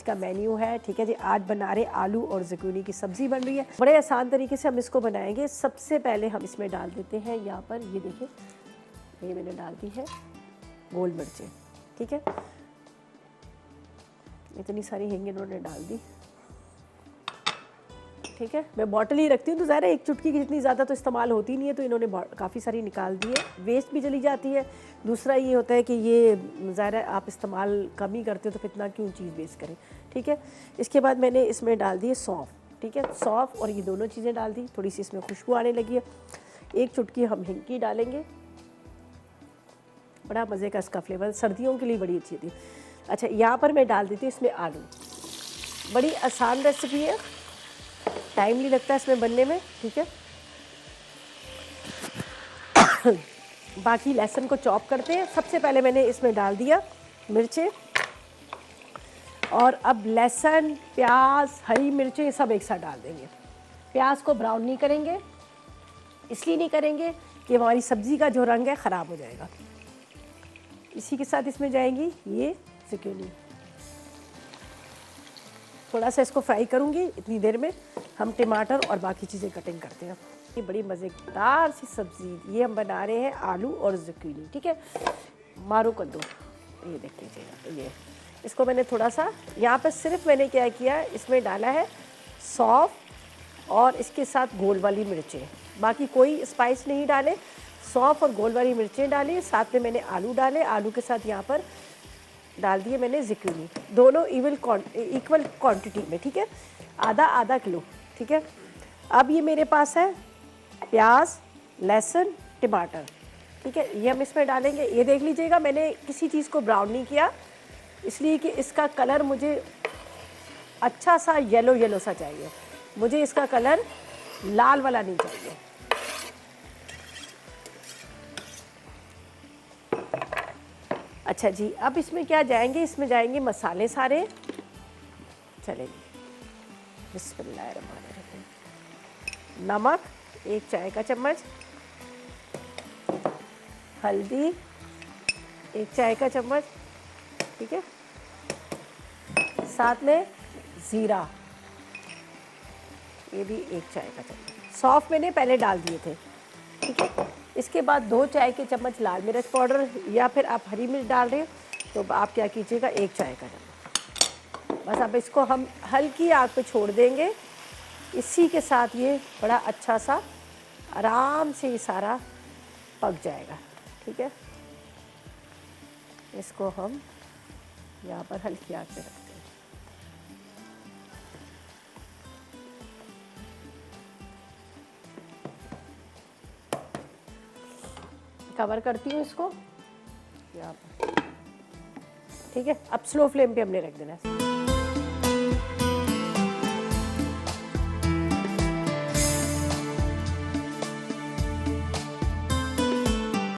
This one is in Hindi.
इसका मेन्यू है, ठीक है जी। आज बना रहे आलू और ज़ुकीनी की सब्ज़ी बन रही है। बड़े आसान तरीके से हम इसको बनाएंगे। सबसे पहले हम इसमें डाल देते हैं यहाँ पर, ये देखिए, ये मैंने डाल दी है गोल मिर्चें, ठीक है। इतनी सारी हींग इन्होंने डाल दी, ठीक है। मैं बॉटल ही रखती हूँ तो ज़ाहिर है एक चुटकी की जितनी ज़्यादा तो इस्तेमाल होती नहीं है, तो इन्होंने काफ़ी सारी निकाल दी है, वेस्ट भी चली जाती है। दूसरा ये होता है कि ये ज़ाहिर है आप इस्तेमाल कम ही करते हो तो फिर इतना क्यों चीज़ वेस्ट करें, ठीक है। इसके बाद मैंने इसमें डाल दिए सौंफ, ठीक है। सौंफ और ये दोनों चीज़ें डाल दी, थोड़ी सी इसमें खुशबू आने लगी है। एक चुटकी हम हिंग की डालेंगे, बड़ा मज़े का इसका फ्लेवर, सर्दियों के लिए बड़ी अच्छी थी। अच्छा, यहाँ पर मैं डाल देती हूँ इसमें आलू। बड़ी आसान रेसिपी है, टाइम नहीं लगता इसमें बनने में, ठीक है। बाकी लहसुन को चॉप करते हैं। सबसे पहले मैंने इसमें डाल दिया मिर्चें, और अब लहसुन, प्याज, हरी मिर्चें सब एक साथ डाल देंगे। प्याज को ब्राउन नहीं करेंगे, इसलिए नहीं करेंगे कि हमारी सब्ज़ी का जो रंग है ख़राब हो जाएगा। इसी के साथ इसमें जाएंगी ये ज़ुकीनी। थोड़ा सा इसको फ्राई करूँगी, इतनी देर में हम टमाटर और बाकी चीज़ें कटिंग करते हैं। ये बड़ी मज़ेदार सी सब्ज़ी, ये हम बना रहे हैं आलू और ज़ुकीनी, ठीक है। मारो कद्दू, ये देख लीजिएगा। ये इसको मैंने थोड़ा सा यहाँ पर सिर्फ मैंने क्या किया, इसमें डाला है सौंफ और इसके साथ गोल वाली मिर्चें, बाकी कोई स्पाइस नहीं डाले। सौंफ और गोल वाली मिर्चें डाली, साथ में मैंने आलू डाले, आलू के साथ यहाँ पर डाल दिए मैंने ज़ुकीनी, दोनों इक्वल क्वांटिटी में, ठीक है, आधा आधा किलो, ठीक है। अब ये मेरे पास है प्याज, लहसुन, टमाटर, ठीक है, ये हम इसमें डालेंगे। ये देख लीजिएगा, मैंने किसी चीज़ को ब्राउन नहीं किया, इसलिए कि इसका कलर मुझे अच्छा सा येलो येलो सा चाहिए, मुझे इसका कलर लाल वाला नहीं चाहिए। अच्छा जी, अब इसमें क्या जाएंगे, इसमें जाएंगे मसाले सारे, चलेंगे। बिस्मिल्लाहिर्रहमानिर्रहीम। नमक 1 चाय का चम्मच, हल्दी 1 चाय का चम्मच, ठीक है, साथ में ज़ीरा, ये भी 1 चाय का चम्मच। सौंफ मैंने पहले डाल दिए थे, ठीक है। इसके बाद 2 चाय के चम्मच लाल मिर्च पाउडर, या फिर आप हरी मिर्च डाल रहे हो तो आप क्या कीजिएगा 1 चाय का चम्मच। बस अब इसको हम हल्की आग पे छोड़ देंगे। इसी के साथ ये बड़ा अच्छा सा आराम से ये सारा पक जाएगा, ठीक है। इसको हम यहाँ पर हल्की आग पे रखते हैं। कवर करती हूँ इसको यहाँ पर, ठीक है। अब स्लो फ्लेम पे हमने रख देना है।